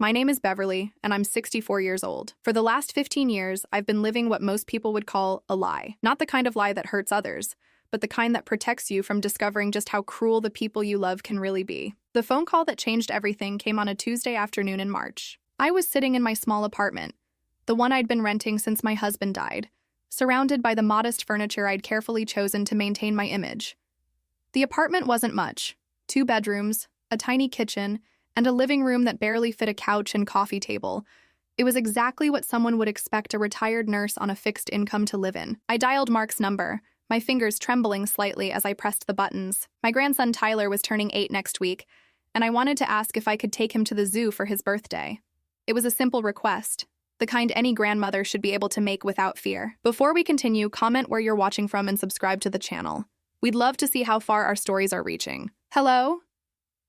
My name is Beverly, and I'm 64 years old. For the last 15 years, I've been living what most people would call a lie. Not the kind of lie that hurts others, but the kind that protects you from discovering just how cruel the people you love can really be. The phone call that changed everything came on a Tuesday afternoon in March. I was sitting in my small apartment, the one I'd been renting since my husband died, surrounded by the modest furniture I'd carefully chosen to maintain my image. The apartment wasn't much: 2 bedrooms, a tiny kitchen, and a living room that barely fit a couch and coffee table. It was exactly what someone would expect a retired nurse on a fixed income to live in. I dialed Mark's number, my fingers trembling slightly as I pressed the buttons. My grandson Tyler was turning 8 next week, and I wanted to ask if I could take him to the zoo for his birthday. It was a simple request, the kind any grandmother should be able to make without fear. Before we continue, comment where you're watching from and subscribe to the channel. We'd love to see how far our stories are reaching. Hello?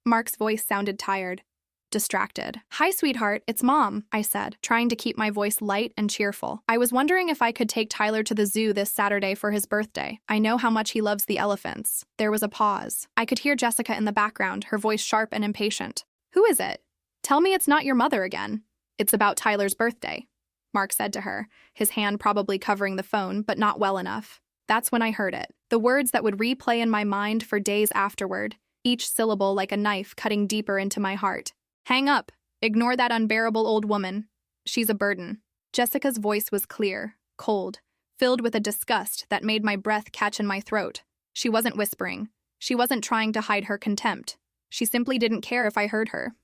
Mark's voice sounded tired, distracted. "Hi, sweetheart, it's Mom," I said, trying to keep my voice light and cheerful. "I was wondering if I could take Tyler to the zoo this Saturday for his birthday. I know how much he loves the elephants." There was a pause. I could hear Jessica in the background, her voice sharp and impatient. "Who is it? Tell me it's not your mother again." "It's about Tyler's birthday," Mark said to her, his hand probably covering the phone, but not well enough. That's when I heard it. The words that would replay in my mind for days afterward, each syllable like a knife cutting deeper into my heart. "Hang up. Ignore that unbearable old woman. She's a burden." Jessica's voice was clear, cold, filled with a disgust that made my breath catch in my throat. She wasn't whispering. She wasn't trying to hide her contempt. She simply didn't care if I heard her.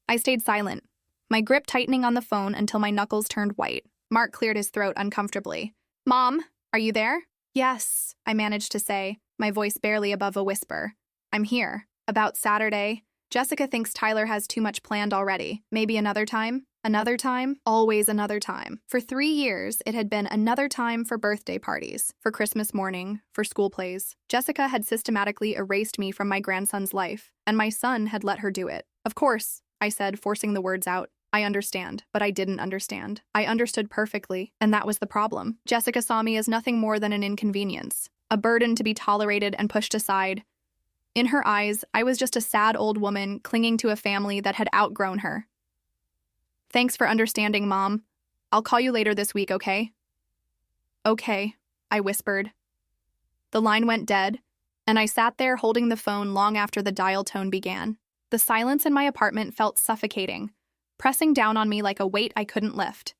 I stayed silent, my grip tightening on the phone until my knuckles turned white. Mark cleared his throat uncomfortably. "Mom, are you there?" "Yes," I managed to say, my voice barely above a whisper. "I'm here. About Saturday. Jessica thinks Tyler has too much planned already. Maybe another time? Another time? Always another time." For 3 years, it had been another time for birthday parties, for Christmas morning, for school plays. Jessica had systematically erased me from my grandson's life, and my son had let her do it. "Of course," I said, forcing the words out. "I understand," but I didn't understand. I understood perfectly, and that was the problem. Jessica saw me as nothing more than an inconvenience, a burden to be tolerated and pushed aside. In her eyes, I was just a sad old woman clinging to a family that had outgrown her. "Thanks for understanding, Mom. I'll call you later this week, okay?" "Okay," I whispered. The line went dead, and I sat there holding the phone long after the dial tone began. The silence in my apartment felt suffocating, pressing down on me like a weight I couldn't lift.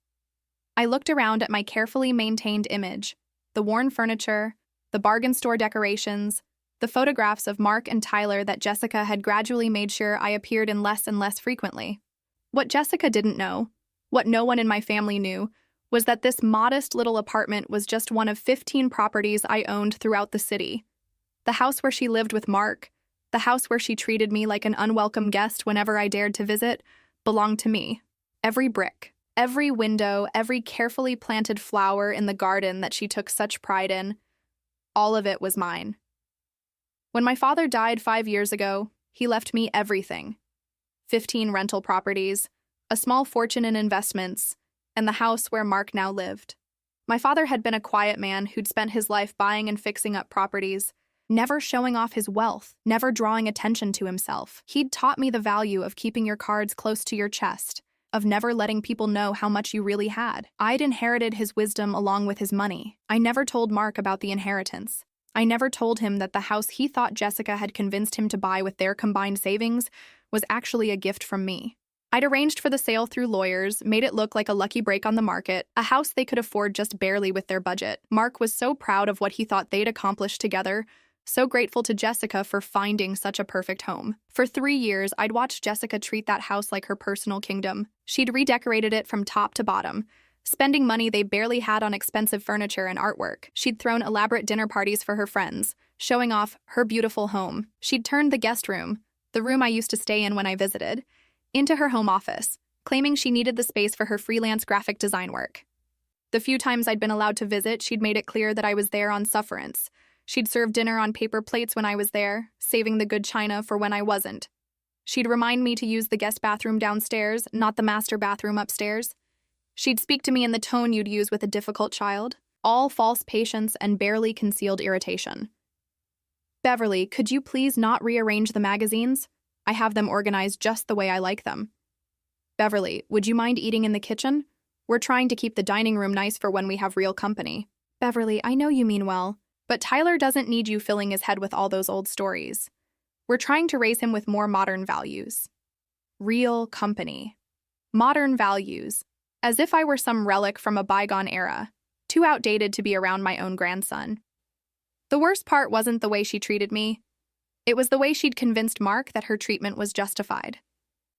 I looked around at my carefully maintained image, the worn furniture, the bargain store decorations, the photographs of Mark and Tyler that Jessica had gradually made sure I appeared in less and less frequently. What Jessica didn't know, what no one in my family knew, was that this modest little apartment was just one of 15 properties I owned throughout the city. The house where she lived with Mark, the house where she treated me like an unwelcome guest whenever I dared to visit, belonged to me. Every brick, every window, every carefully planted flower in the garden that she took such pride in, all of it was mine. When my father died 5 years ago, he left me everything: 15 rental properties, a small fortune in investments, and the house where Mark now lived. My father had been a quiet man who'd spent his life buying and fixing up properties, never showing off his wealth, never drawing attention to himself. He'd taught me the value of keeping your cards close to your chest, of never letting people know how much you really had. I'd inherited his wisdom along with his money. I never told Mark about the inheritance. I never told him that the house he thought Jessica had convinced him to buy with their combined savings was actually a gift from me. I'd arranged for the sale through lawyers, made it look like a lucky break on the market, a house they could afford just barely with their budget. Mark was so proud of what he thought they'd accomplished together, so grateful to Jessica for finding such a perfect home. For 3 years, I'd watched Jessica treat that house like her personal kingdom. She'd redecorated it from top to bottom, spending money they barely had on expensive furniture and artwork. She'd thrown elaborate dinner parties for her friends, showing off her beautiful home. She'd turned the guest room, the room I used to stay in when I visited, into her home office, claiming she needed the space for her freelance graphic design work. The few times I'd been allowed to visit, she'd made it clear that I was there on sufferance. She'd serve dinner on paper plates when I was there, saving the good china for when I wasn't. She'd remind me to use the guest bathroom downstairs, not the master bathroom upstairs. She'd speak to me in the tone you'd use with a difficult child, all false patience and barely concealed irritation. "Beverly, could you please not rearrange the magazines? I have them organized just the way I like them." Beverly, would you mind eating in the kitchen? We're trying to keep the dining room nice for when we have real company. Beverly, I know you mean well, but Tyler doesn't need you filling his head with all those old stories. We're trying to raise him with more modern values. Real company. Modern values. As if I were some relic from a bygone era, too outdated to be around my own grandson. The worst part wasn't the way she treated me. It was the way she'd convinced Mark that her treatment was justified.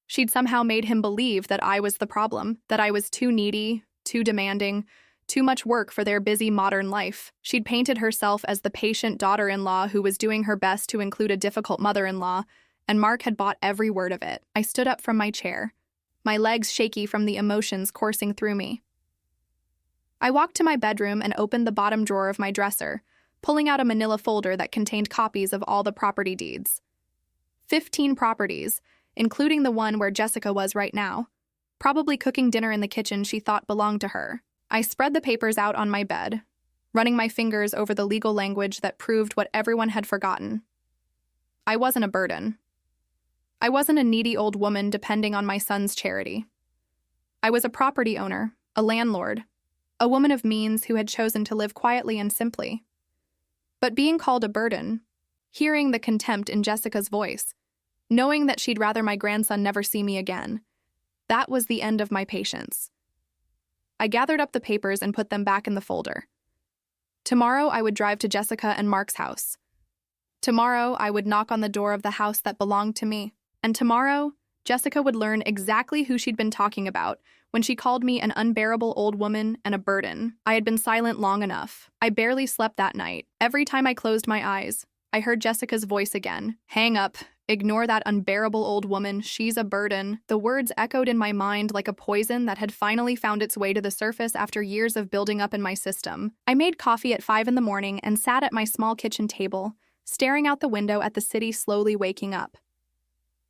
She'd somehow made him believe that I was the problem, that I was too needy, too demanding, too much work for their busy modern life. She'd painted herself as the patient daughter-in-law who was doing her best to include a difficult mother-in-law, and Mark had bought every word of it. I stood up from my chair, my legs shaky from the emotions coursing through me. I walked to my bedroom and opened the bottom drawer of my dresser, pulling out a manila folder that contained copies of all the property deeds. 15 properties, including the one where Jessica was right now, probably cooking dinner in the kitchen she thought belonged to her. I spread the papers out on my bed, running my fingers over the legal language that proved what everyone had forgotten. I wasn't a burden. I wasn't a needy old woman depending on my son's charity. I was a property owner, a landlord, a woman of means who had chosen to live quietly and simply. But being called a burden, hearing the contempt in Jessica's voice, knowing that she'd rather my grandson never see me again, that was the end of my patience. I gathered up the papers and put them back in the folder. Tomorrow I would drive to Jessica and Mark's house. Tomorrow I would knock on the door of the house that belonged to me. And tomorrow, Jessica would learn exactly who she'd been talking about when she called me an unbearable old woman and a burden. I had been silent long enough. I barely slept that night. Every time I closed my eyes, I heard Jessica's voice again. Hang up. Ignore that unbearable old woman. She's a burden. The words echoed in my mind like a poison that had finally found its way to the surface after years of building up in my system. I made coffee at 5 in the morning and sat at my small kitchen table, staring out the window at the city slowly waking up.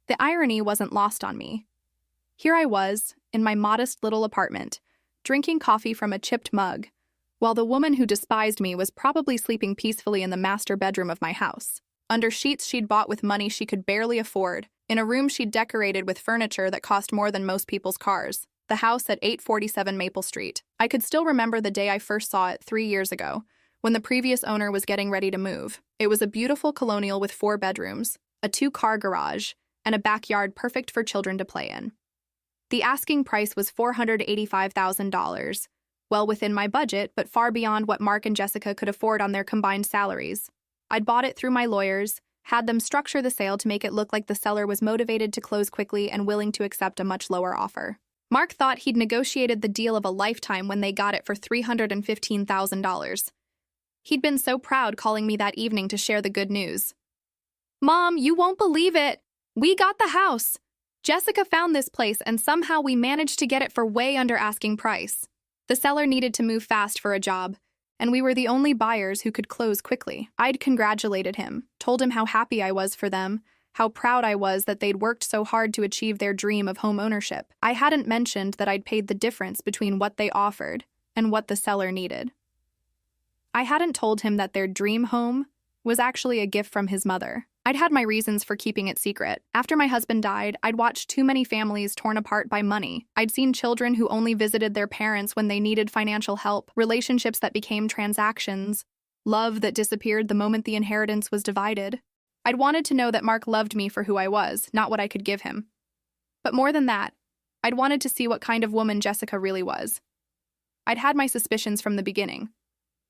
The irony wasn't lost on me. Here I was, in my modest little apartment, drinking coffee from a chipped mug, while the woman who despised me was probably sleeping peacefully in the master bedroom of my house, under sheets she'd bought with money she could barely afford, in a room she'd decorated with furniture that cost more than most people's cars, the house at 847 Maple Street. I could still remember the day I first saw it 3 years ago, when the previous owner was getting ready to move. It was a beautiful colonial with 4 bedrooms, a 2-car garage, and a backyard perfect for children to play in. The asking price was $485,000, well within my budget, but far beyond what Mark and Jessica could afford on their combined salaries. I'd bought it through my lawyers, had them structure the sale to make it look like the seller was motivated to close quickly and willing to accept a much lower offer. Mark thought he'd negotiated the deal of a lifetime when they got it for $315,000. He'd been so proud calling me that evening to share the good news. "Mom, you won't believe it! We got the house! Jessica found this place and somehow we managed to get it for way under asking price. The seller needed to move fast for a job, and we were the only buyers who could close quickly." I'd congratulated him, told him how happy I was for them, how proud I was that they'd worked so hard to achieve their dream of home ownership. I hadn't mentioned that I'd paid the difference between what they offered and what the seller needed. I hadn't told him that their dream home was actually a gift from his mother. I'd had my reasons for keeping it secret. After my husband died, I'd watched too many families torn apart by money. I'd seen children who only visited their parents when they needed financial help, relationships that became transactions, love that disappeared the moment the inheritance was divided. I'd wanted to know that Mark loved me for who I was, not what I could give him. But more than that, I'd wanted to see what kind of woman Jessica really was. I'd had my suspicions from the beginning.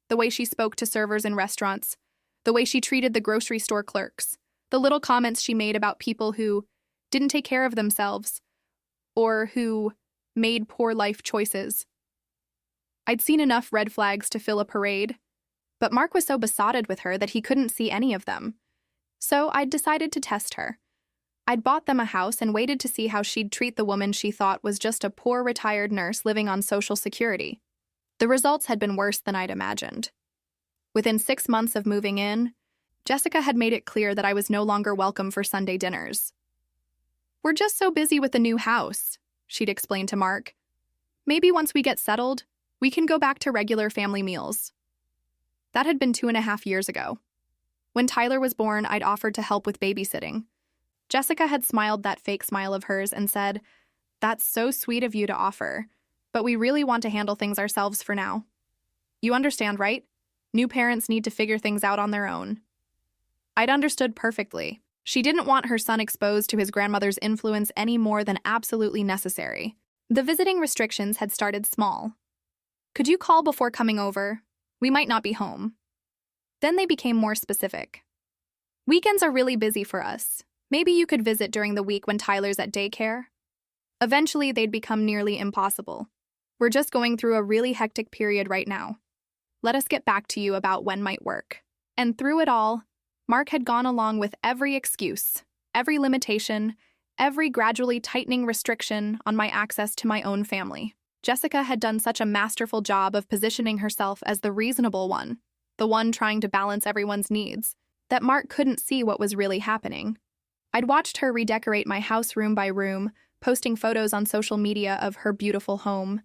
The way she spoke to servers in restaurants, the way she treated the grocery store clerks, the little comments she made about people who didn't take care of themselves or who made poor life choices. I'd seen enough red flags to fill a parade, but Mark was so besotted with her that he couldn't see any of them. So I'd decided to test her. I'd bought them a house and waited to see how she'd treat the woman she thought was just a poor retired nurse living on Social Security. The results had been worse than I'd imagined. Within 6 months of moving in, Jessica had made it clear that I was no longer welcome for Sunday dinners. "We're just so busy with the new house," she'd explained to Mark. "Maybe once we get settled, we can go back to regular family meals." That had been 2.5 years ago. When Tyler was born, I'd offered to help with babysitting. Jessica had smiled that fake smile of hers and said, That's so sweet of you to offer, but we really want to handle things ourselves for now. You understand, right? New parents need to figure things out on their own. I'd understood perfectly. She didn't want her son exposed to his grandmother's influence any more than absolutely necessary. The visiting restrictions had started small. Could you call before coming over? We might not be home. Then they became more specific. Weekends are really busy for us. Maybe you could visit during the week when Tyler's at daycare? Eventually, they'd become nearly impossible. We're just going through a really hectic period right now. Let us get back to you about when might work. And through it all, Mark had gone along with every excuse, every limitation, every gradually tightening restriction on my access to my own family. Jessica had done such a masterful job of positioning herself as the reasonable one, the one trying to balance everyone's needs, that Mark couldn't see what was really happening. I'd watched her redecorate my house room by room, posting photos on social media of her beautiful home.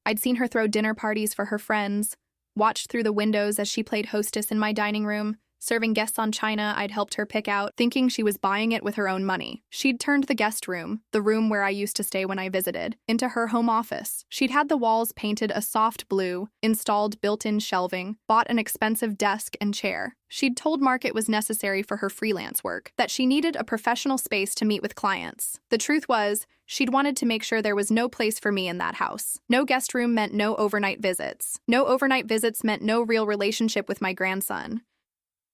I'd seen her throw dinner parties for her friends, watched through the windows as she played hostess in my dining room, serving guests on china I'd helped her pick out, thinking she was buying it with her own money. She'd turned the guest room, the room where I used to stay when I visited, into her home office. She'd had the walls painted a soft blue, installed built-in shelving, bought an expensive desk and chair. She'd told Mark it was necessary for her freelance work, that she needed a professional space to meet with clients. The truth was, she'd wanted to make sure there was no place for me in that house. No guest room meant no overnight visits. No overnight visits meant no real relationship with my grandson.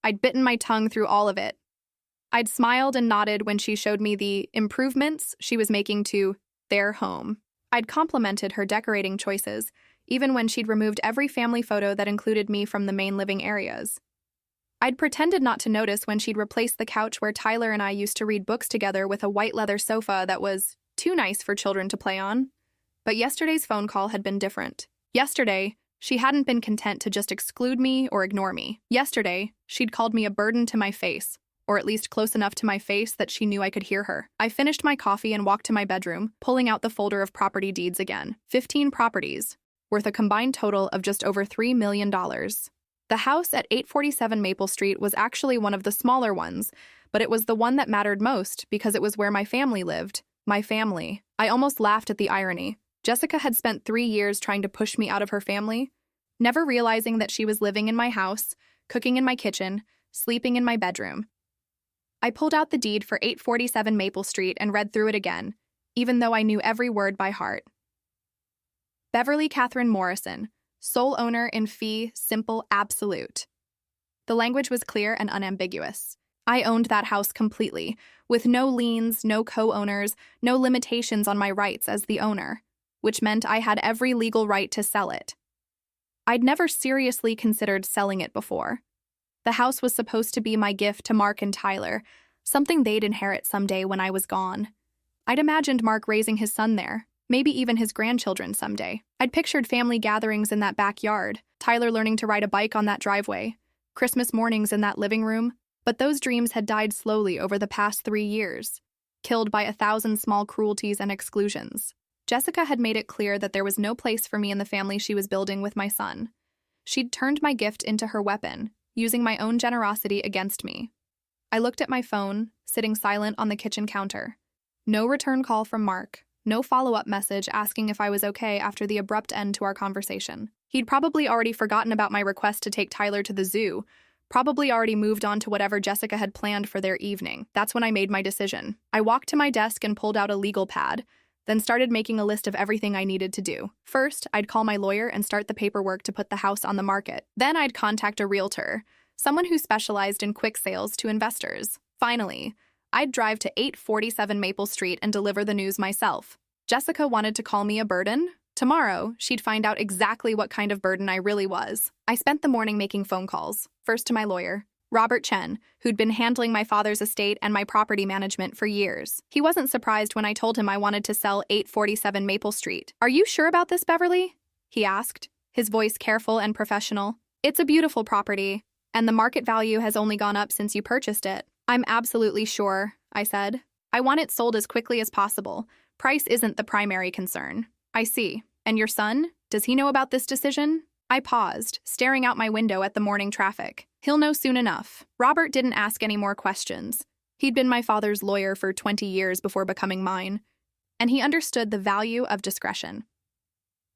I'd bitten my tongue through all of it. I'd smiled and nodded when she showed me the improvements she was making to their home. I'd complimented her decorating choices, even when she'd removed every family photo that included me from the main living areas. I'd pretended not to notice when she'd replaced the couch where Tyler and I used to read books together with a white leather sofa that was too nice for children to play on. But yesterday's phone call had been different. Yesterday, she hadn't been content to just exclude me or ignore me. Yesterday, she'd called me a burden to my face, or at least close enough to my face that she knew I could hear her. I finished my coffee and walked to my bedroom, pulling out the folder of property deeds again. 15 properties, worth a combined total of just over $3 million. The house at 847 Maple Street was actually one of the smaller ones, but it was the one that mattered most because it was where my family lived. My family. I almost laughed at the irony. Jessica had spent 3 years trying to push me out of her family, never realizing that she was living in my house, cooking in my kitchen, sleeping in my bedroom. I pulled out the deed for 847 Maple Street and read through it again, even though I knew every word by heart. Beverly Morrison, sole owner in fee simple absolute. The language was clear and unambiguous. I owned that house completely, with no liens, no co-owners, no limitations on my rights as the owner, which meant I had every legal right to sell it. I'd never seriously considered selling it before. The house was supposed to be my gift to Mark and Tyler, something they'd inherit someday when I was gone. I'd imagined Mark raising his son there, maybe even his grandchildren someday. I'd pictured family gatherings in that backyard, Tyler learning to ride a bike on that driveway, Christmas mornings in that living room, but those dreams had died slowly over the past 3 years, killed by 1,000 small cruelties and exclusions. Jessica had made it clear that there was no place for me in the family she was building with my son. She'd turned my gift into her weapon, using my own generosity against me. I looked at my phone, sitting silent on the kitchen counter. No return call from Mark, no follow-up message asking if I was okay after the abrupt end to our conversation. He'd probably already forgotten about my request to take Tyler to the zoo, probably already moved on to whatever Jessica had planned for their evening. That's when I made my decision. I walked to my desk and pulled out a legal pad, then started making a list of everything I needed to do. First, I'd call my lawyer and start the paperwork to put the house on the market. Then I'd contact a realtor, someone who specialized in quick sales to investors. Finally, I'd drive to 847 Maple Street and deliver the news myself. Jessica wanted to call me a burden. Tomorrow, she'd find out exactly what kind of burden I really was. I spent the morning making phone calls, first to my lawyer, Robert Chen, who'd been handling my father's estate and my property management for years. He wasn't surprised when I told him I wanted to sell 847 Maple Street. "Are you sure about this, Beverly?" he asked, his voice careful and professional. "It's a beautiful property, and the market value has only gone up since you purchased it." "I'm absolutely sure," I said. "I want it sold as quickly as possible. Price isn't the primary concern." "I see. And your son? Does he know about this decision?" I paused, staring out my window at the morning traffic. "He'll know soon enough." Robert didn't ask any more questions. He'd been my father's lawyer for 20 years before becoming mine. and he understood the value of discretion.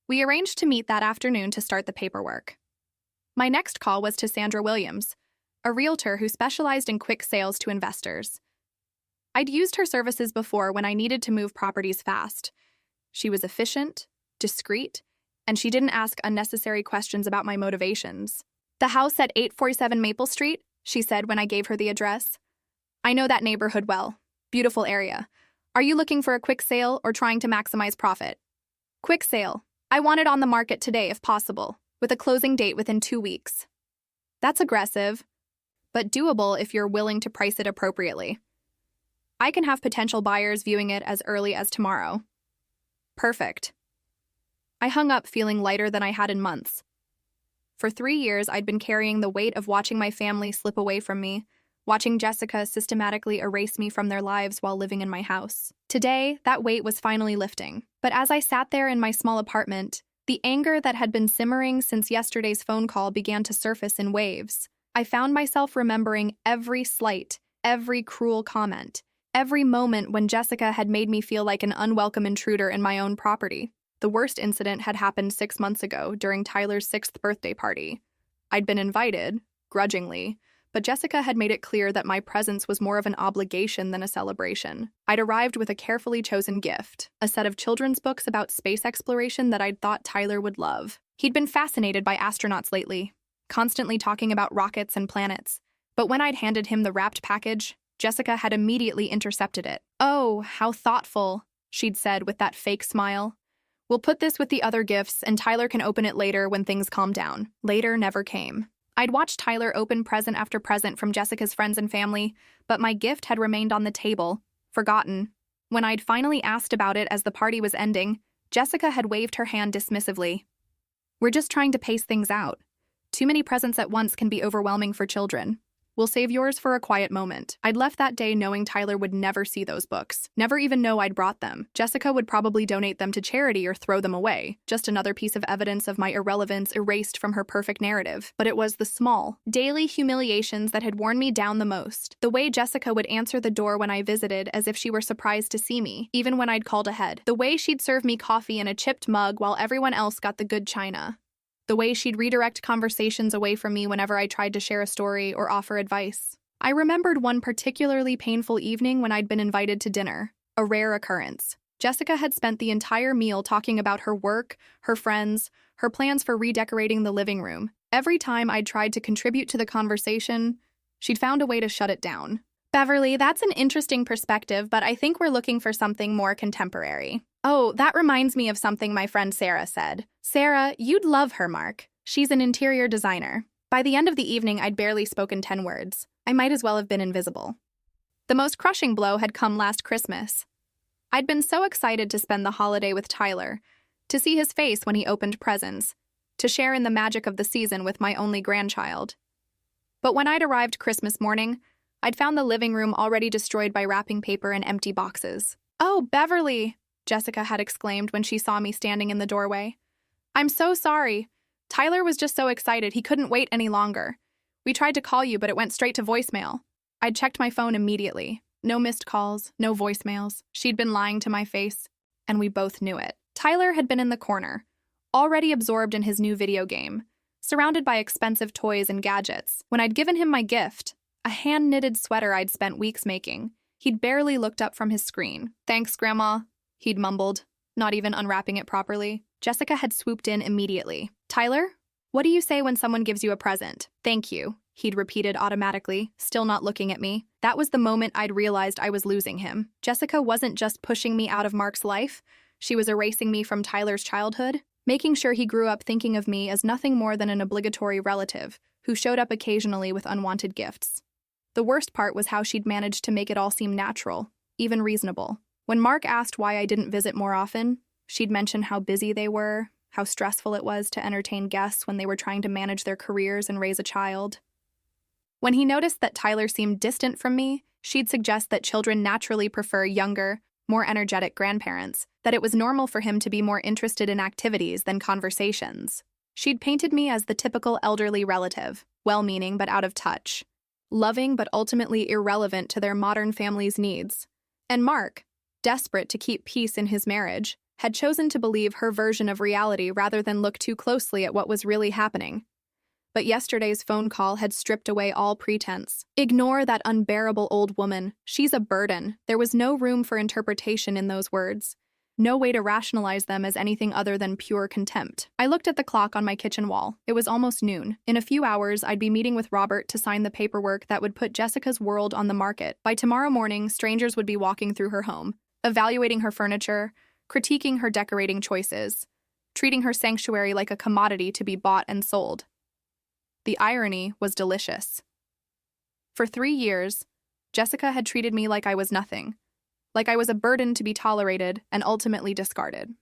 We arranged to meet that afternoon to start the paperwork. My next call was to Sandra Williams, a realtor who specialized in quick sales to investors. I'd used her services before when I needed to move properties fast. She was efficient, discreet, and she didn't ask unnecessary questions about my motivations. "The house at 847 Maple Street," she said when I gave her the address. "I know that neighborhood well. Beautiful area. Are you looking for a quick sale or trying to maximize profit?" "Quick sale. I want it on the market today if possible, with a closing date within 2 weeks." "That's aggressive, but doable if you're willing to price it appropriately. I can have potential buyers viewing it as early as tomorrow." "Perfect." I hung up feeling lighter than I had in months. For 3 years, I'd been carrying the weight of watching my family slip away from me, watching Jessica systematically erase me from their lives while living in my house. Today, that weight was finally lifting. But as I sat there in my small apartment, the anger that had been simmering since yesterday's phone call began to surface in waves. I found myself remembering every slight, every cruel comment, every moment when Jessica had made me feel like an unwelcome intruder in my own property. The worst incident had happened 6 months ago during Tyler's 6th birthday party. I'd been invited, grudgingly, but Jessica had made it clear that my presence was more of an obligation than a celebration. I'd arrived with a carefully chosen gift, a set of children's books about space exploration that I'd thought Tyler would love. He'd been fascinated by astronauts lately, constantly talking about rockets and planets. But when I'd handed him the wrapped package, Jessica had immediately intercepted it. "Oh, how thoughtful," she'd said with that fake smile. "We'll put this with the other gifts, and Tyler can open it later when things calm down." Later never came. I'd watched Tyler open present after present from Jessica's friends and family, but my gift had remained on the table, forgotten. When I'd finally asked about it as the party was ending, Jessica had waved her hand dismissively. "We're just trying to pace things out. Too many presents at once can be overwhelming for children. We'll save yours for a quiet moment." I'd left that day knowing Tyler would never see those books, never even know I'd brought them. Jessica would probably donate them to charity or throw them away, just another piece of evidence of my irrelevance erased from her perfect narrative. But it was the small, daily humiliations that had worn me down the most. The way Jessica would answer the door when I visited as if she were surprised to see me, even when I'd called ahead. The way she'd serve me coffee in a chipped mug while everyone else got the good china. The way she'd redirect conversations away from me whenever I tried to share a story or offer advice. I remembered one particularly painful evening when I'd been invited to dinner, a rare occurrence. Jessica had spent the entire meal talking about her work, her friends, her plans for redecorating the living room. Every time I'd tried to contribute to the conversation, she'd found a way to shut it down. "Beverly, that's an interesting perspective, but I think we're looking for something more contemporary." "Oh, that reminds me of something my friend Sarah said." "Sarah, you'd love her, Mark. She's an interior designer." By the end of the evening, I'd barely spoken 10 words. I might as well have been invisible. The most crushing blow had come last Christmas. I'd been so excited to spend the holiday with Tyler, to see his face when he opened presents, to share in the magic of the season with my only grandchild. But when I'd arrived Christmas morning, I'd found the living room already destroyed by wrapping paper and empty boxes. "Oh, Beverly," Jessica had exclaimed when she saw me standing in the doorway. "I'm so sorry. Tyler was just so excited he couldn't wait any longer. We tried to call you, but it went straight to voicemail." I'd checked my phone immediately. No missed calls, no voicemails. She'd been lying to my face, and we both knew it. Tyler had been in the corner, already absorbed in his new video game, surrounded by expensive toys and gadgets. When I'd given him my gift, a hand-knitted sweater I'd spent weeks making, he'd barely looked up from his screen. "Thanks, Grandma," he'd mumbled, not even unwrapping it properly. Jessica had swooped in immediately. "Tyler, what do you say when someone gives you a present?" "Thank you," he'd repeated automatically, still not looking at me. That was the moment I'd realized I was losing him. Jessica wasn't just pushing me out of Mark's life, she was erasing me from Tyler's childhood, making sure he grew up thinking of me as nothing more than an obligatory relative who showed up occasionally with unwanted gifts. The worst part was how she'd managed to make it all seem natural, even reasonable. When Mark asked why I didn't visit more often, she'd mention how busy they were, how stressful it was to entertain guests when they were trying to manage their careers and raise a child. When he noticed that Tyler seemed distant from me, she'd suggest that children naturally prefer younger, more energetic grandparents, that it was normal for him to be more interested in activities than conversations. She'd painted me as the typical elderly relative, well-meaning but out of touch, loving but ultimately irrelevant to their modern family's needs. And Mark, desperate to keep peace in his marriage, had chosen to believe her version of reality rather than look too closely at what was really happening. But yesterday's phone call had stripped away all pretense. Ignore that unbearable old woman. She's a burden. There was no room for interpretation in those words. No way to rationalize them as anything other than pure contempt. I looked at the clock on my kitchen wall. It was almost noon. In a few hours, I'd be meeting with Robert to sign the paperwork that would put Jessica's world on the market. By tomorrow morning, strangers would be walking through her home, evaluating her furniture, critiquing her decorating choices, treating her sanctuary like a commodity to be bought and sold. The irony was delicious. For 3 years, Jessica had treated me like I was nothing, like I was a burden to be tolerated and ultimately discarded.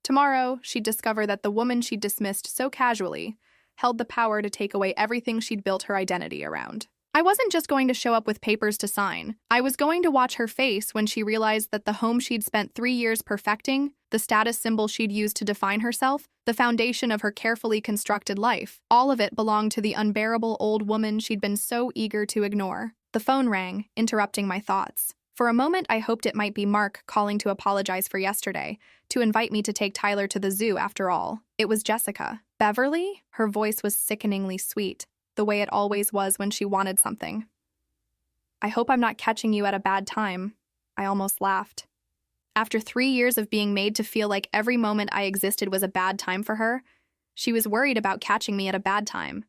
Tomorrow, she'd discover that the woman she'd dismissed so casually held the power to take away everything she'd built her identity around. I wasn't just going to show up with papers to sign. I was going to watch her face when she realized that the home she'd spent 3 years perfecting, the status symbol she'd used to define herself, the foundation of her carefully constructed life, all of it belonged to the unbearable old woman she'd been so eager to ignore. The phone rang, interrupting my thoughts. For a moment, I hoped it might be Mark calling to apologize for yesterday, to invite me to take Tyler to the zoo after all. It was Jessica. Beverly? Her voice was sickeningly sweet, the way it always was when she wanted something. I hope I'm not catching you at a bad time. I almost laughed. After 3 years of being made to feel like every moment I existed was a bad time for her, she was worried about catching me at a bad time.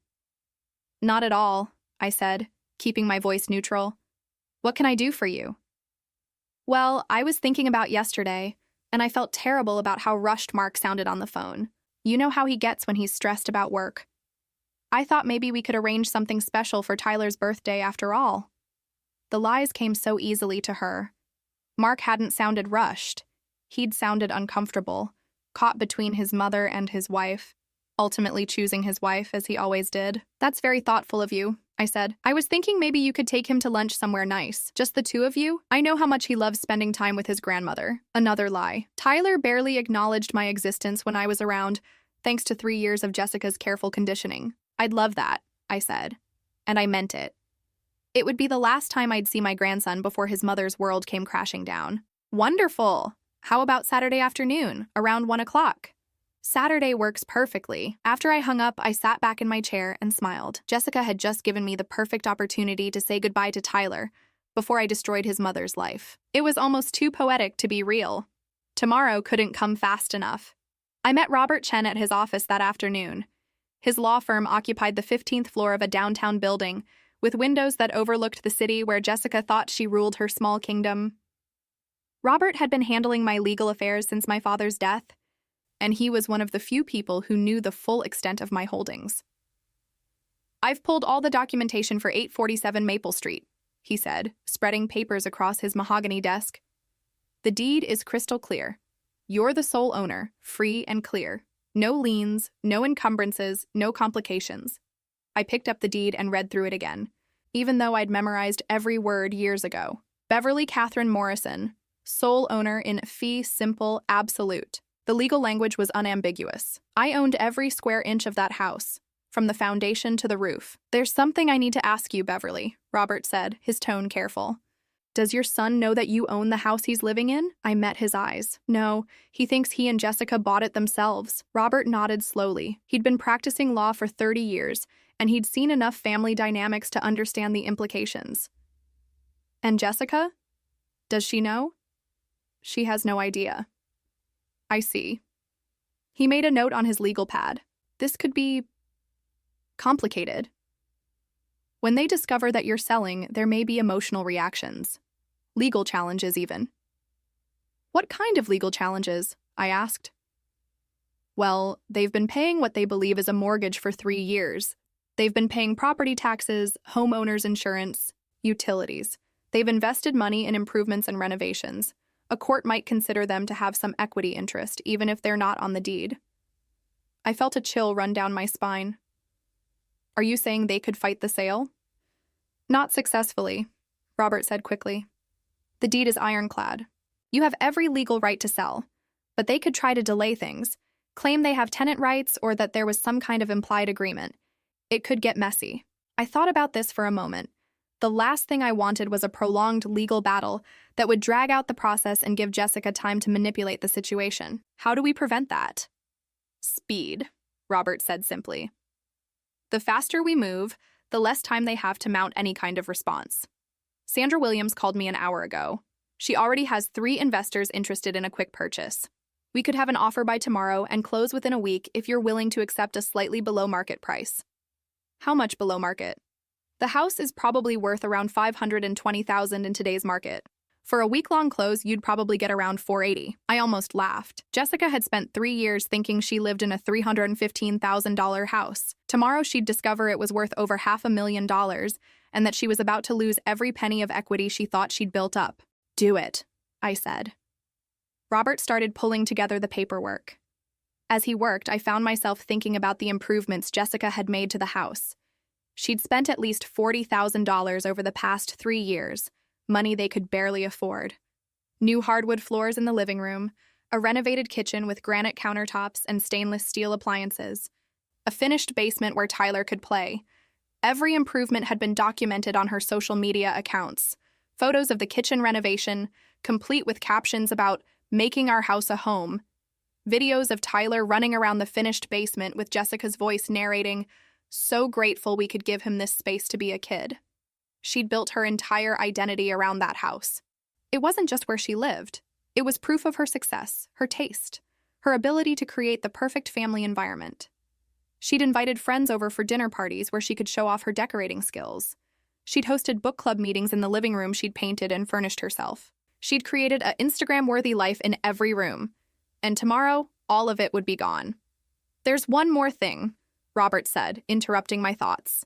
Not at all, I said, keeping my voice neutral. What can I do for you? Well, I was thinking about yesterday, and I felt terrible about how rushed Mark sounded on the phone. You know how he gets when he's stressed about work. I thought maybe we could arrange something special for Tyler's birthday after all. The lies came so easily to her. Mark hadn't sounded rushed. He'd sounded uncomfortable, caught between his mother and his wife, ultimately choosing his wife as he always did. That's very thoughtful of you, I said. I was thinking maybe you could take him to lunch somewhere nice, just the two of you. I know how much he loves spending time with his grandmother. Another lie. Tyler barely acknowledged my existence when I was around, thanks to 3 years of Jessica's careful conditioning. I'd love that, I said. And I meant it. It would be the last time I'd see my grandson before his mother's world came crashing down. Wonderful! How about Saturday afternoon, around 1 o'clock? Saturday works perfectly. After I hung up, I sat back in my chair and smiled. Jessica had just given me the perfect opportunity to say goodbye to Tyler before I destroyed his mother's life. It was almost too poetic to be real. Tomorrow couldn't come fast enough. I met Robert Chen at his office that afternoon. His law firm occupied the 15th floor of a downtown building, with windows that overlooked the city where Jessica thought she ruled her small kingdom. Robert had been handling my legal affairs since my father's death, and he was one of the few people who knew the full extent of my holdings. I've pulled all the documentation for 847 Maple Street, he said, spreading papers across his mahogany desk. The deed is crystal clear. You're the sole owner, free and clear. No liens, no encumbrances, no complications. I picked up the deed and read through it again, even though I'd memorized every word years ago. Beverly Catherine Morrison, sole owner in fee simple absolute. The legal language was unambiguous. I owned every square inch of that house, from the foundation to the roof. There's something I need to ask you, Beverly, Robert said, his tone careful. Does your son know that you own the house he's living in? I met his eyes. No, he thinks he and Jessica bought it themselves. Robert nodded slowly. He'd been practicing law for 30 years, and he'd seen enough family dynamics to understand the implications. And Jessica? Does she know? She has no idea. I see. He made a note on his legal pad. This could be complicated. When they discover that you're selling, there may be emotional reactions. Legal challenges, even. What kind of legal challenges? I asked. Well, they've been paying what they believe is a mortgage for 3 years. They've been paying property taxes, homeowners insurance, utilities. They've invested money in improvements and renovations. A court might consider them to have some equity interest, even if they're not on the deed. I felt a chill run down my spine. Are you saying they could fight the sale? Not successfully, Robert said quickly. The deed is ironclad. You have every legal right to sell, but they could try to delay things, claim they have tenant rights or that there was some kind of implied agreement. It could get messy. I thought about this for a moment, The last thing I wanted was a prolonged legal battle that would drag out the process and give Jessica time to manipulate the situation. How do we prevent that? Speed, Robert said simply. The faster we move, the less time they have to mount any kind of response. Sandra Williams called me an hour ago. She already has 3 investors interested in a quick purchase. We could have an offer by tomorrow and close within a week if you're willing to accept a slightly below market price. How much below market? The house is probably worth around $520,000 in today's market. For a week-long close, you'd probably get around $480,000. I almost laughed. Jessica had spent 3 years thinking she lived in a $315,000 house. Tomorrow she'd discover it was worth over $500,000 and that she was about to lose every penny of equity she thought she'd built up. Do it, I said. Robert started pulling together the paperwork. As he worked, I found myself thinking about the improvements Jessica had made to the house. She'd spent at least $40,000 over the past 3 years, money they could barely afford. New hardwood floors in the living room, a renovated kitchen with granite countertops and stainless steel appliances, a finished basement where Tyler could play. Every improvement had been documented on her social media accounts. Photos of the kitchen renovation, complete with captions about making our house a home. Videos of Tyler running around the finished basement with Jessica's voice narrating, "So grateful we could give him this space to be a kid." She'd built her entire identity around that house. It wasn't just where she lived. It was proof of her success, her taste, her ability to create the perfect family environment. She'd invited friends over for dinner parties where she could show off her decorating skills. She'd hosted book club meetings in the living room she'd painted and furnished herself. She'd created an Instagram-worthy life in every room. And tomorrow, all of it would be gone. "There's one more thing," Robert said, interrupting my thoughts.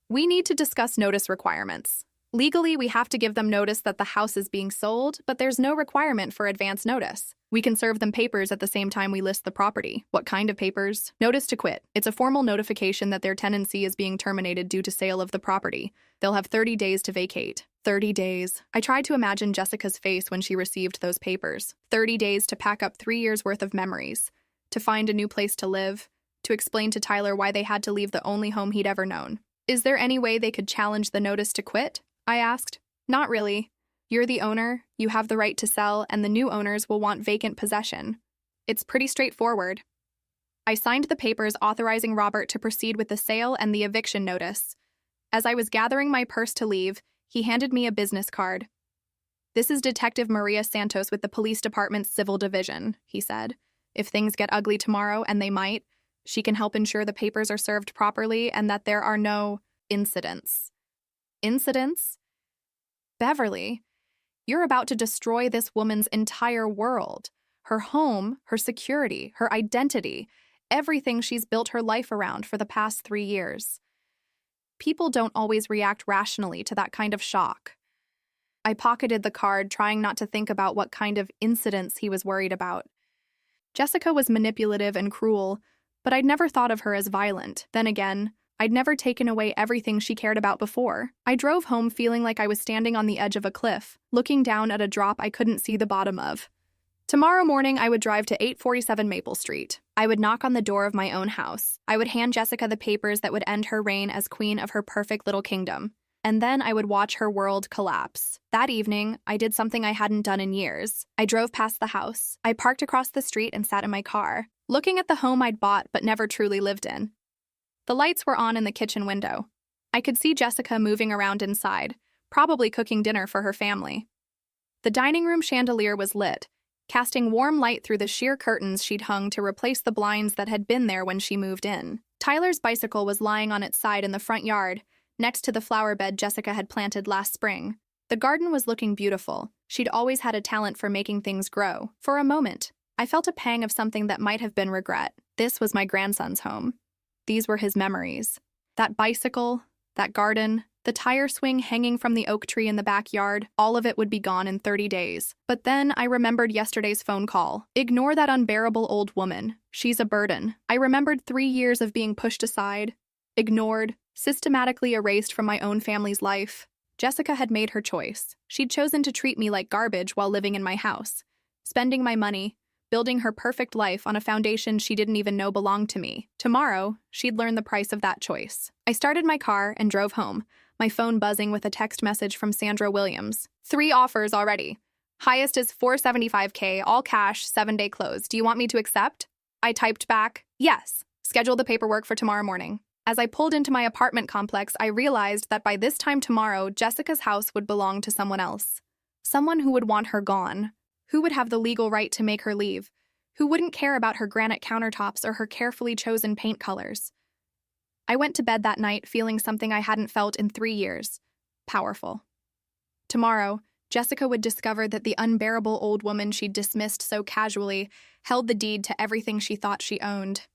"We need to discuss notice requirements. Legally, we have to give them notice that the house is being sold, but there's no requirement for advance notice. We can serve them papers at the same time we list the property." "What kind of papers?" "Notice to quit. It's a formal notification that their tenancy is being terminated due to sale of the property. They'll have 30 days to vacate." 30 days. I tried to imagine Jessica's face when she received those papers. 30 days to pack up 3 years' worth of memories, to find a new place to live, to explain to Tyler why they had to leave the only home he'd ever known. "Is there any way they could challenge the notice to quit?" I asked. "Not really. You're the owner, you have the right to sell, and the new owners will want vacant possession. It's pretty straightforward." I signed the papers authorizing Robert to proceed with the sale and the eviction notice. As I was gathering my purse to leave, he handed me a business card. "This is Detective Maria Santos with the Police Department's Civil Division," he said. "If things get ugly tomorrow, and they might, she can help ensure the papers are served properly and that there are no incidents." Incidents? Beverly, you're about to destroy this woman's entire world. Her home, her security, her identity, everything she's built her life around for the past 3 years. People don't always react rationally to that kind of shock. I pocketed the card, trying not to think about what kind of incidents he was worried about. Jessica was manipulative and cruel, but I'd never thought of her as violent. Then again, I'd never taken away everything she cared about before. I drove home feeling like I was standing on the edge of a cliff, looking down at a drop I couldn't see the bottom of. Tomorrow morning, I would drive to 847 Maple Street. I would knock on the door of my own house. I would hand Jessica the papers that would end her reign as queen of her perfect little kingdom. And then I would watch her world collapse. That evening, I did something I hadn't done in years. I drove past the house. I parked across the street and sat in my car, looking at the home I'd bought but never truly lived in. The lights were on in the kitchen window. I could see Jessica moving around inside, probably cooking dinner for her family. The dining room chandelier was lit, casting warm light through the sheer curtains she'd hung to replace the blinds that had been there when she moved in. Tyler's bicycle was lying on its side in the front yard, next to the flower bed Jessica had planted last spring. The garden was looking beautiful. She'd always had a talent for making things grow. For a moment, I felt a pang of something that might have been regret. This was my grandson's home. These were his memories. That bicycle, that garden, the tire swing hanging from the oak tree in the backyard, all of it would be gone in 30 days. But then I remembered yesterday's phone call. Ignore that unbearable old woman. She's a burden. I remembered 3 years of being pushed aside, ignored, systematically erased from my own family's life. Jessica had made her choice. She'd chosen to treat me like garbage while living in my house, spending my money, building her perfect life on a foundation she didn't even know belonged to me. Tomorrow, she'd learn the price of that choice. I started my car and drove home, my phone buzzing with a text message from Sandra Williams. 3 offers already. Highest is $475K, all cash, 7-day close. Do you want me to accept? I typed back, yes. Schedule the paperwork for tomorrow morning. As I pulled into my apartment complex, I realized that by this time tomorrow, Jessica's house would belong to someone else. Someone who would want her gone. Who would have the legal right to make her leave? Who wouldn't care about her granite countertops or her carefully chosen paint colors? I went to bed that night feeling something I hadn't felt in 3 years. Powerful. Tomorrow, Jessica would discover that the unbearable old woman she'd dismissed so casually held the deed to everything she thought she owned.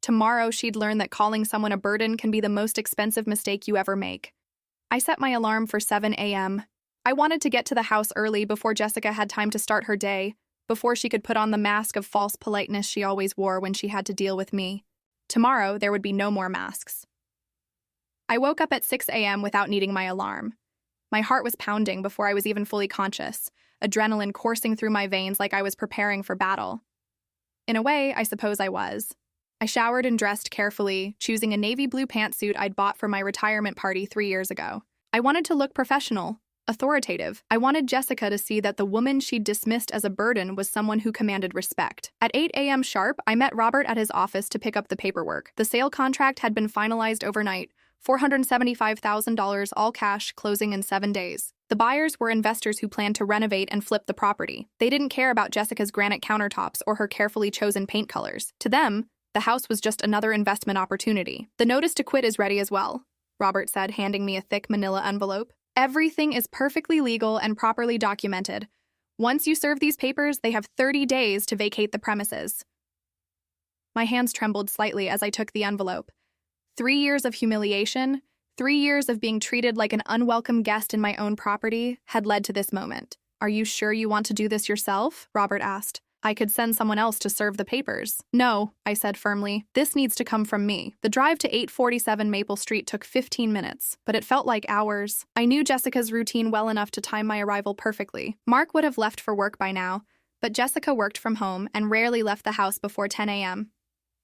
Tomorrow, she'd learn that calling someone a burden can be the most expensive mistake you ever make. I set my alarm for 7 a.m. I wanted to get to the house early before Jessica had time to start her day, before she could put on the mask of false politeness she always wore when she had to deal with me. Tomorrow, there would be no more masks. I woke up at 6 a.m. without needing my alarm. My heart was pounding before I was even fully conscious, adrenaline coursing through my veins like I was preparing for battle. In a way, I suppose I was. I showered and dressed carefully, choosing a navy blue pantsuit I'd bought for my retirement party 3 years ago. I wanted to look professional, authoritative. I wanted Jessica to see that the woman she'd dismissed as a burden was someone who commanded respect. At 8 a.m. sharp, I met Robert at his office to pick up the paperwork. The sale contract had been finalized overnight, $475,000 all cash, closing in 7 days. The buyers were investors who planned to renovate and flip the property. They didn't care about Jessica's granite countertops or her carefully chosen paint colors. To them, the house was just another investment opportunity. The notice to quit is ready as well, Robert said, handing me a thick manila envelope. Everything is perfectly legal and properly documented. Once you serve these papers, they have 30 days to vacate the premises. My hands trembled slightly as I took the envelope. 3 years of humiliation, 3 years of being treated like an unwelcome guest in my own property had led to this moment. Are you sure you want to do this yourself? Robert asked. I could send someone else to serve the papers. No, I said firmly. This needs to come from me. The drive to 847 Maple Street took 15 minutes, but it felt like hours. I knew Jessica's routine well enough to time my arrival perfectly. Mark would have left for work by now, but Jessica worked from home and rarely left the house before 10 a.m.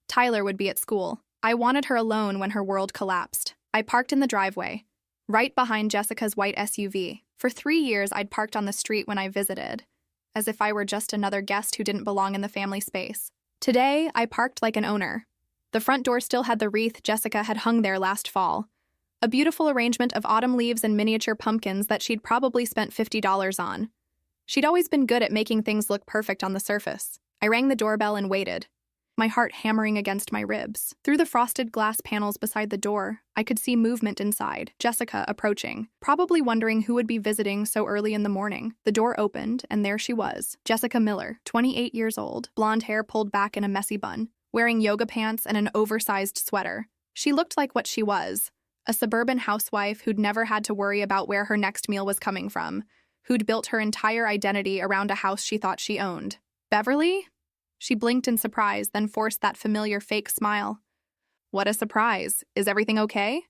Tyler would be at school. I wanted her alone when her world collapsed. I parked in the driveway, right behind Jessica's white SUV. For 3 years, I'd parked on the street when I visited, as if I were just another guest who didn't belong in the family space. Today, I parked like an owner. The front door still had the wreath Jessica had hung there last fall, a beautiful arrangement of autumn leaves and miniature pumpkins that she'd probably spent $50 on. She'd always been good at making things look perfect on the surface. I rang the doorbell and waited, my heart hammering against my ribs. Through the frosted glass panels beside the door, I could see movement inside, Jessica approaching, probably wondering who would be visiting so early in the morning. The door opened, and there she was, Jessica Miller, 28 years old, blonde hair pulled back in a messy bun, wearing yoga pants and an oversized sweater. She looked like what she was, a suburban housewife who'd never had to worry about where her next meal was coming from, who'd built her entire identity around a house she thought she owned. Beverly? She blinked in surprise, then forced that familiar fake smile. What a surprise. Is everything okay?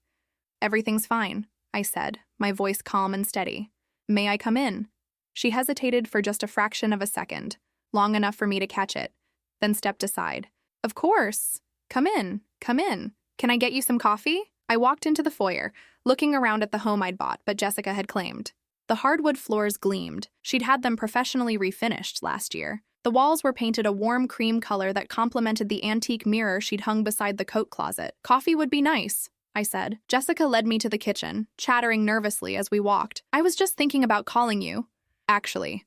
Everything's fine, I said, my voice calm and steady. May I come in? She hesitated for just a fraction of a second, long enough for me to catch it, then stepped aside. Of course. Come in. Come in. Can I get you some coffee? I walked into the foyer, looking around at the home I'd bought, but Jessica had claimed. The hardwood floors gleamed. She'd had them professionally refinished last year. The walls were painted a warm cream color that complemented the antique mirror she'd hung beside the coat closet. Coffee would be nice, I said. Jessica led me to the kitchen, chattering nervously as we walked. I was just thinking about calling you. Actually,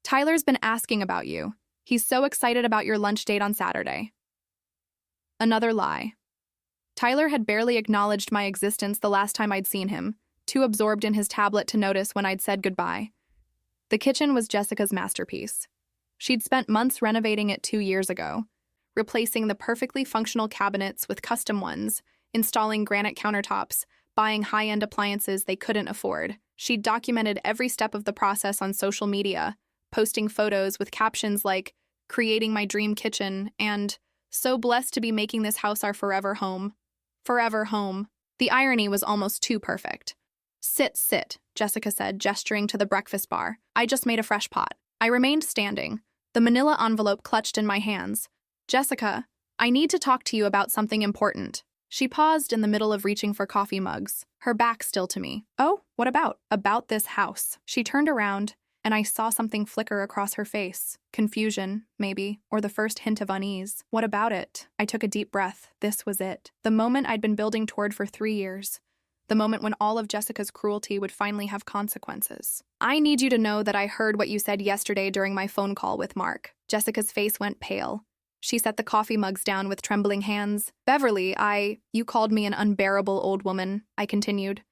Tyler's been asking about you. He's so excited about your lunch date on Saturday. Another lie. Tyler had barely acknowledged my existence the last time I'd seen him, too absorbed in his tablet to notice when I'd said goodbye. The kitchen was Jessica's masterpiece. She'd spent months renovating it 2 years ago, replacing the perfectly functional cabinets with custom ones, installing granite countertops, buying high-end appliances they couldn't afford. She'd documented every step of the process on social media, posting photos with captions like, "Creating my dream kitchen," and "So blessed to be making this house our forever home." Forever home. The irony was almost too perfect. Sit, Jessica said, gesturing to the breakfast bar. I just made a fresh pot. I remained standing, the manila envelope clutched in my hands. Jessica, I need to talk to you about something important. She paused in the middle of reaching for coffee mugs, her back still to me. Oh, what about? About this house. She turned around, and I saw something flicker across her face. Confusion, maybe, or the first hint of unease. What about it? I took a deep breath. This was it. The moment I'd been building toward for 3 years. The moment when all of Jessica's cruelty would finally have consequences. I need you to know that I heard what you said yesterday during my phone call with Mark. Jessica's face went pale. She set the coffee mugs down with trembling hands. Beverly, you called me an unbearable old woman, I continued,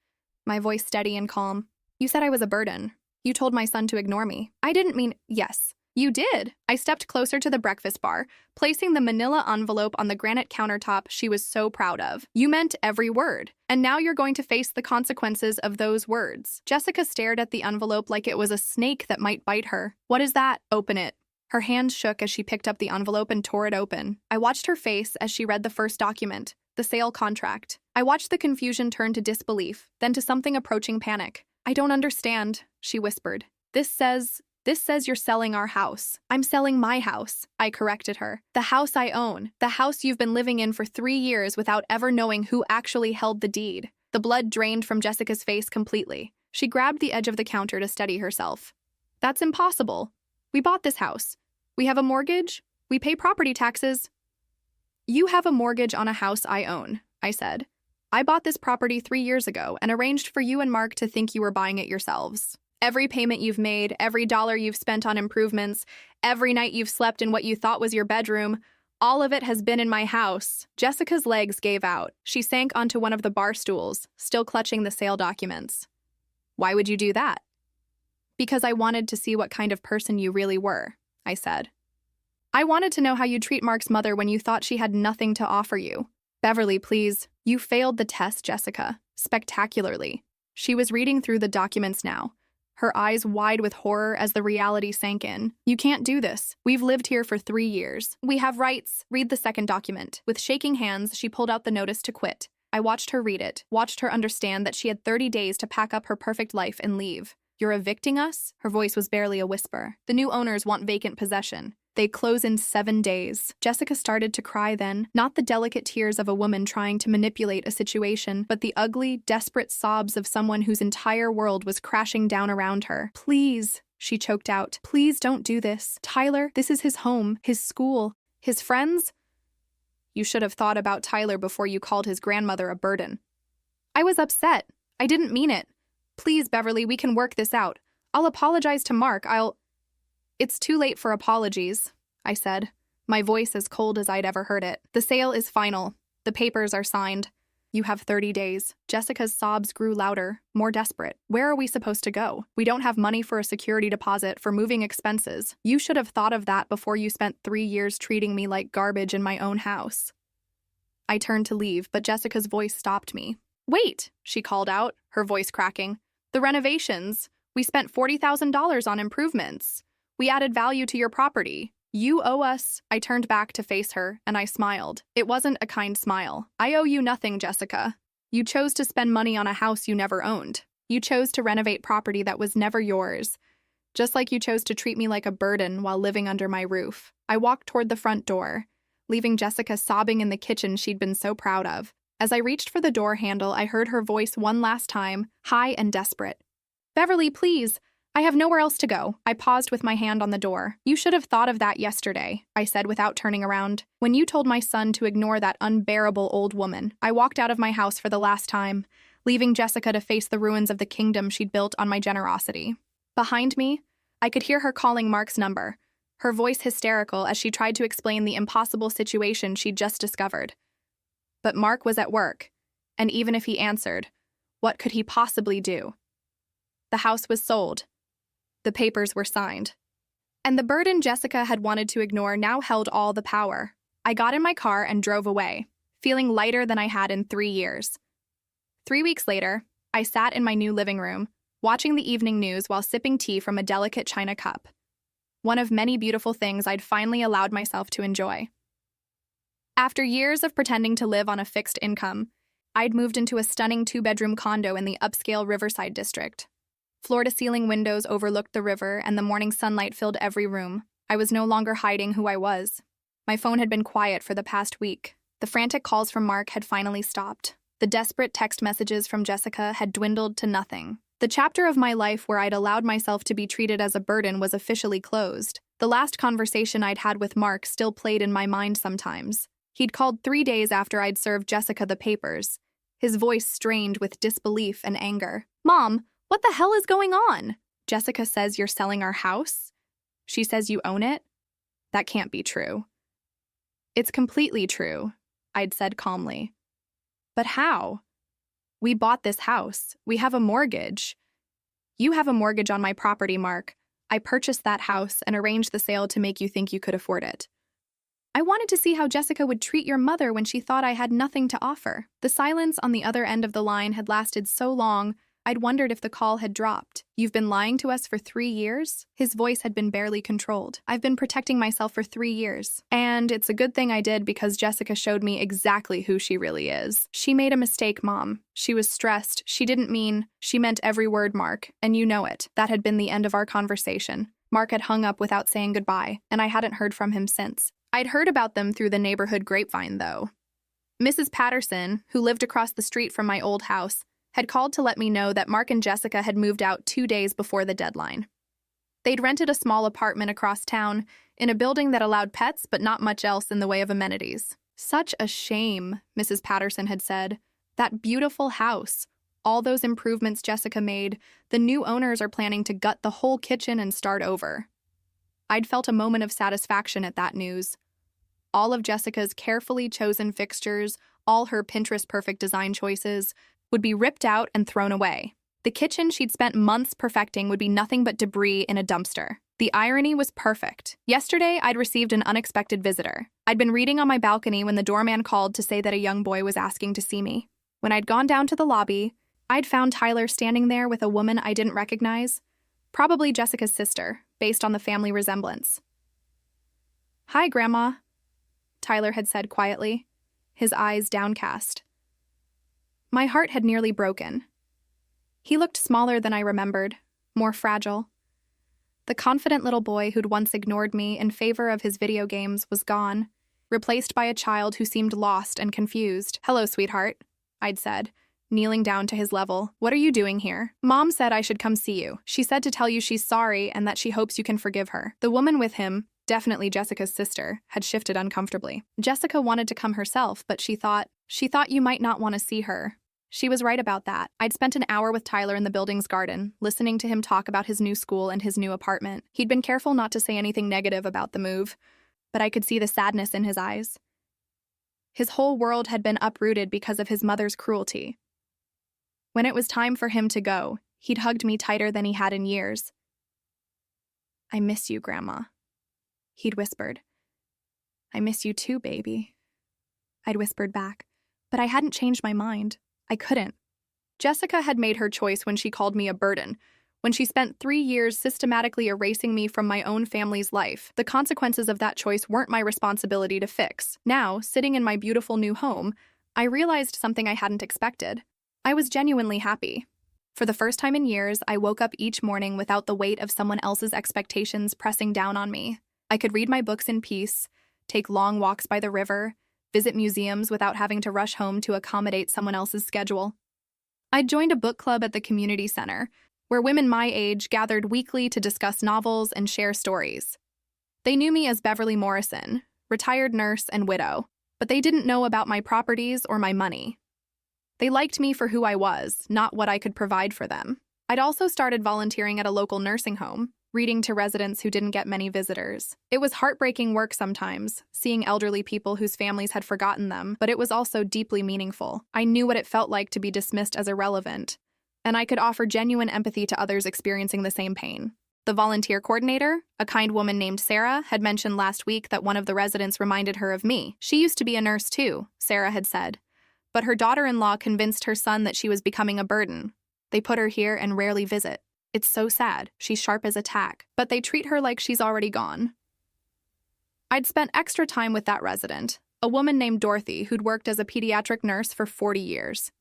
my voice steady and calm. You said I was a burden. You told my son to ignore me. I didn't mean, yes, you did. I stepped closer to the breakfast bar, placing the manila envelope on the granite countertop she was so proud of. You meant every word, and now you're going to face the consequences of those words. Jessica stared at the envelope like it was a snake that might bite her. What is that? Open it. Her hands shook as she picked up the envelope and tore it open. I watched her face as she read the first document, the sale contract. I watched the confusion turn to disbelief, then to something approaching panic. I don't understand, she whispered. This says you're selling our house. I'm selling my house, I corrected her. The house I own. The house you've been living in for 3 years without ever knowing who actually held the deed. The blood drained from Jessica's face completely. She grabbed the edge of the counter to steady herself. That's impossible. We bought this house. We have a mortgage. We pay property taxes. You have a mortgage on a house I own, I said. I bought this property 3 years ago and arranged for you and Mark to think you were buying it yourselves. Every payment you've made, every dollar you've spent on improvements, every night you've slept in what you thought was your bedroom, all of it has been in my house. Jessica's legs gave out. She sank onto one of the bar stools, still clutching the sale documents. Why would you do that? Because I wanted to see what kind of person you really were, I said. I wanted to know how you'd treat Mark's mother when you thought she had nothing to offer you. Beverly, please. You failed the test, Jessica. Spectacularly. She was reading through the documents now, her eyes wide with horror as the reality sank in. You can't do this. We've lived here for 3 years. We have rights. Read the second document. With shaking hands, she pulled out the notice to quit. I watched her read it, watched her understand that she had 30 days to pack up her perfect life and leave. You're evicting us? Her voice was barely a whisper. The new owners want vacant possession. They close in 7 days. Jessica started to cry then, not the delicate tears of a woman trying to manipulate a situation, but the ugly, desperate sobs of someone whose entire world was crashing down around her. Please, she choked out. Please don't do this. Tyler, this is his home, his school, his friends. You should have thought about Tyler before you called his grandmother a burden. I was upset. I didn't mean it. Please, Beverly, we can work this out. I'll apologize to Mark. It's too late for apologies, I said, my voice as cold as I'd ever heard it. The sale is final. The papers are signed. You have 30 days. Jessica's sobs grew louder, more desperate. Where are we supposed to go? We don't have money for a security deposit, for moving expenses. You should have thought of that before you spent 3 years treating me like garbage in my own house. I turned to leave, but Jessica's voice stopped me. Wait, she called out, her voice cracking. The renovations. We spent $40,000 on improvements. We added value to your property. You owe us. I turned back to face her, and I smiled. It wasn't a kind smile. I owe you nothing, Jessica. You chose to spend money on a house you never owned. You chose to renovate property that was never yours, just like you chose to treat me like a burden while living under my roof. I walked toward the front door, leaving Jessica sobbing in the kitchen she'd been so proud of. As I reached for the door handle, I heard her voice one last time, high and desperate. Beverly, please. I have nowhere else to go. I paused with my hand on the door. You should have thought of that yesterday, I said without turning around. When you told my son to ignore that unbearable old woman, I walked out of my house for the last time, leaving Jessica to face the ruins of the kingdom she'd built on my generosity. Behind me, I could hear her calling Mark's number, her voice hysterical as she tried to explain the impossible situation she'd just discovered. But Mark was at work, and even if he answered, what could he possibly do? The house was sold. The papers were signed. And the burden Jessica had wanted to ignore now held all the power. I got in my car and drove away, feeling lighter than I had in 3 years. 3 weeks later, I sat in my new living room, watching the evening news while sipping tea from a delicate china cup. One of many beautiful things I'd finally allowed myself to enjoy. After years of pretending to live on a fixed income, I'd moved into a stunning 2-bedroom condo in the upscale Riverside district. Floor-to-ceiling windows overlooked the river, and the morning sunlight filled every room. I was no longer hiding who I was. My phone had been quiet for the past week, The frantic calls from Mark had finally stopped. The desperate text messages from Jessica had dwindled to nothing. The chapter of my life where I'd allowed myself to be treated as a burden was officially closed. The last conversation I'd had with Mark still played in my mind sometimes. He'd called 3 days after I'd served Jessica the papers, his voice strained with disbelief and anger. "Mom, what the hell is going on? Jessica says you're selling our house? She says you own it? That can't be true." "It's completely true," I'd said calmly. "But how? We bought this house. We have a mortgage." "You have a mortgage on my property, Mark. I purchased that house and arranged the sale to make you think you could afford it. I wanted to see how Jessica would treat your mother when she thought I had nothing to offer." The silence on the other end of the line had lasted so long, I'd wondered if the call had dropped. "You've been lying to us for 3 years?" His voice had been barely controlled. "I've been protecting myself for 3 years. And it's a good thing I did because Jessica showed me exactly who she really is. She made a mistake, Mom. She was stressed. She didn't mean. She meant every word, Mark, and you know it." That had been the end of our conversation. Mark had hung up without saying goodbye, and I hadn't heard from him since. I'd heard about them through the neighborhood grapevine, though. Mrs. Patterson, who lived across the street from my old house, had called to let me know that Mark and Jessica had moved out 2 days before the deadline. They'd rented a small apartment across town in a building that allowed pets but not much else in the way of amenities. "Such a shame," Mrs. Patterson had said. "That beautiful house, all those improvements Jessica made, the new owners are planning to gut the whole kitchen and start over." I'd felt a moment of satisfaction at that news. All of Jessica's carefully chosen fixtures, all her Pinterest-perfect design choices, would be ripped out and thrown away. The kitchen she'd spent months perfecting would be nothing but debris in a dumpster. The irony was perfect. Yesterday, I'd received an unexpected visitor. I'd been reading on my balcony when the doorman called to say that a young boy was asking to see me. When I'd gone down to the lobby, I'd found Tyler standing there with a woman I didn't recognize, probably Jessica's sister, based on the family resemblance. "Hi, Grandma," Tyler had said quietly, his eyes downcast. My heart had nearly broken. He looked smaller than I remembered, more fragile. The confident little boy who'd once ignored me in favor of his video games was gone, replaced by a child who seemed lost and confused. "Hello, sweetheart," I'd said, kneeling down to his level. "What are you doing here?" "Mom said I should come see you. She said to tell you she's sorry and that she hopes you can forgive her." The woman with him, definitely Jessica's sister, had shifted uncomfortably. "Jessica wanted to come herself, but she thought you might not want to see her." She was right about that. I'd spent an hour with Tyler in the building's garden, listening to him talk about his new school and his new apartment. He'd been careful not to say anything negative about the move, but I could see the sadness in his eyes. His whole world had been uprooted because of his mother's cruelty. When it was time for him to go, he'd hugged me tighter than he had in years. "I miss you, Grandma," he'd whispered. "I miss you too, baby," I'd whispered back, but I hadn't changed my mind. I couldn't. Jessica had made her choice when she called me a burden, when she spent 3 years systematically erasing me from my own family's life. The consequences of that choice weren't my responsibility to fix. Now, sitting in my beautiful new home, I realized something I hadn't expected. I was genuinely happy. For the first time in years, I woke up each morning without the weight of someone else's expectations pressing down on me. I could read my books in peace, take long walks by the river, visit museums without having to rush home to accommodate someone else's schedule. I'd joined a book club at the community center, where women my age gathered weekly to discuss novels and share stories. They knew me as Beverly Morrison, retired nurse and widow, but they didn't know about my properties or my money. They liked me for who I was, not what I could provide for them. I'd also started volunteering at a local nursing home, reading to residents who didn't get many visitors. It was heartbreaking work sometimes, seeing elderly people whose families had forgotten them, but it was also deeply meaningful. I knew what it felt like to be dismissed as irrelevant, and I could offer genuine empathy to others experiencing the same pain. The volunteer coordinator, a kind woman named Sarah, had mentioned last week that one of the residents reminded her of me. She used to be a nurse too, Sarah had said, but her daughter-in-law convinced her son that she was becoming a burden. They put her here and rarely visit. It's so sad. She's sharp as a tack, but they treat her like she's already gone. I'd spent extra time with that resident, a woman named Dorothy who'd worked as a pediatric nurse for 40 years.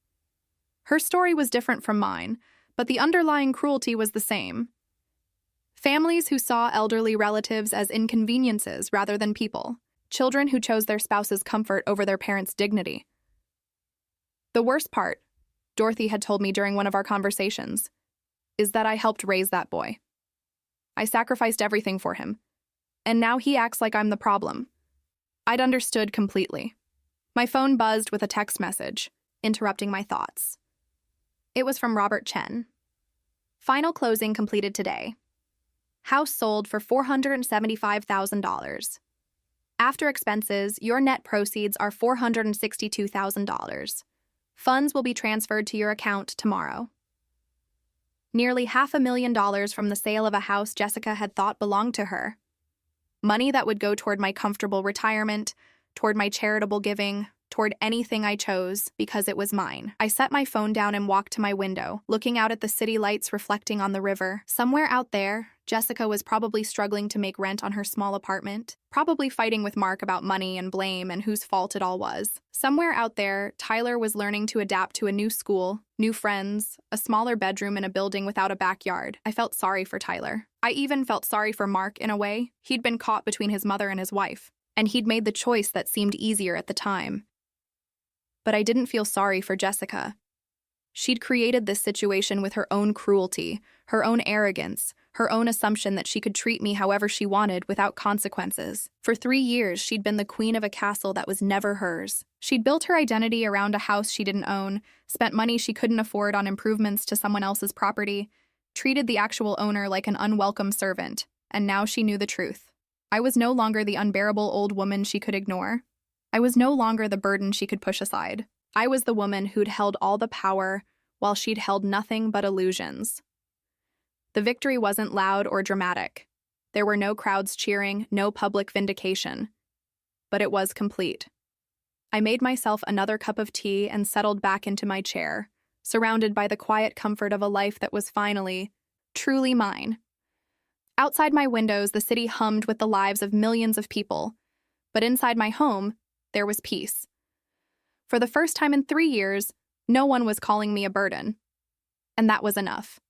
Her story was different from mine, but the underlying cruelty was the same. Families who saw elderly relatives as inconveniences rather than people. Children who chose their spouse's comfort over their parents' dignity. The worst part, Dorothy had told me during one of our conversations, is that I helped raise that boy. I sacrificed everything for him, and now he acts like I'm the problem. I'd understood completely. My phone buzzed with a text message, interrupting my thoughts. It was from Robert Chen. Final closing completed today. House sold for $475,000. After expenses, your net proceeds are $462,000. Funds will be transferred to your account tomorrow. Nearly $500,000 from the sale of a house Jessica had thought belonged to her. Money that would go toward my comfortable retirement, toward my charitable giving, toward anything I chose because it was mine. I set my phone down and walked to my window, looking out at the city lights reflecting on the river. Somewhere out there, Jessica was probably struggling to make rent on her small apartment, probably fighting with Mark about money and blame and whose fault it all was. Somewhere out there, Tyler was learning to adapt to a new school, new friends, a smaller bedroom in a building without a backyard. I felt sorry for Tyler. I even felt sorry for Mark in a way. He'd been caught between his mother and his wife, and he'd made the choice that seemed easier at the time. But I didn't feel sorry for Jessica. She'd created this situation with her own cruelty, her own arrogance, her own assumption that she could treat me however she wanted without consequences. For 3 years, she'd been the queen of a castle that was never hers. She'd built her identity around a house she didn't own, spent money she couldn't afford on improvements to someone else's property, treated the actual owner like an unwelcome servant, and now she knew the truth. I was no longer the unbearable old woman she could ignore. I was no longer the burden she could push aside. I was the woman who'd held all the power while she'd held nothing but illusions. The victory wasn't loud or dramatic. There were no crowds cheering, no public vindication. But it was complete. I made myself another cup of tea and settled back into my chair, surrounded by the quiet comfort of a life that was finally, truly mine. Outside my windows, the city hummed with the lives of millions of people. But inside my home, there was peace. For the first time in 3 years, no one was calling me a burden. And that was enough.